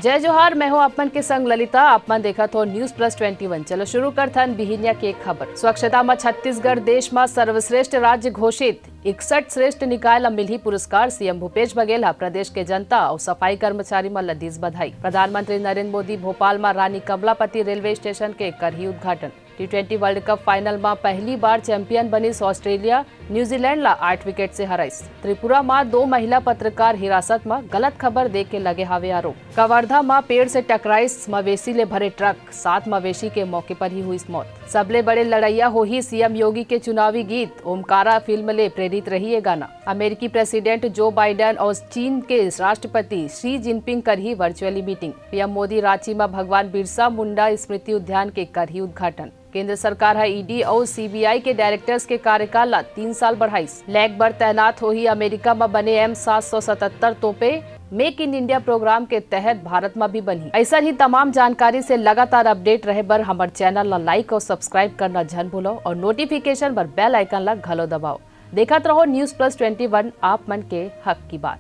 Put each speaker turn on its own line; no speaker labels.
जय जोहार, मैं हूँ आपमन के संग ललिता। आपमन देखा तो न्यूज प्लस 21। चलो शुरू करथन बिहिनिया के एक खबर। स्वच्छता में छत्तीसगढ़ देश में सर्वश्रेष्ठ राज्य घोषित। 61 श्रेष्ठ निकाय ला मिलही पुरस्कार। सीएम भूपेश बघेल हा प्रदेश के जनता और सफाई कर्मचारी में लदीस बधाई। प्रधानमंत्री नरेंद्र मोदी भोपाल में रानी कमलापति रेलवे स्टेशन के करही उद्घाटन। T20 वर्ल्ड कप फाइनल में पहली बार चैंपियन बनीस ऑस्ट्रेलिया। न्यूजीलैंड ला 8 विकेट से हराइस। त्रिपुरा में 2 महिला पत्रकार हिरासत में, गलत खबर दे के लगे हावे आरोप। कवर्धा में पेड़ से टकराइस मवेशी ले भरे ट्रक, 7 मवेशी के मौके पर ही हुई मौत। सबले बड़े लड़ैया हो ही सीएम योगी के चुनावी गीत। ओमकारा फिल्म ले प्रेरित रही ये गाना। अमेरिकी प्रेसिडेंट जो बाइडेन और चीन के राष्ट्रपति शी जिनपिंग कर ही virtually meeting. PM Modi Ranchi में भगवान बिरसा मुंडा स्मृति उद्यान के कर ही उद्घाटन। केंद्र सरकार है ईडी और सीबीआई के डायरेक्टर्स के कार्यकाल 3 साल बढ़ाइस। लैग पर तैनात हो ही अमेरिका में बने M777 तोपे। मेक इन इंडिया प्रोग्राम के तहत भारत में भी बनी। ऐसा ही तमाम जानकारी से लगातार अपडेट रहे बर हमारे चैनल ला लाइक और सब्सक्राइब करना जन भूलो और नोटिफिकेशन पर बेल आइकन ला घलो दबाओ। देखत रहो न्यूज प्लस 21, आप मन के हक की बात।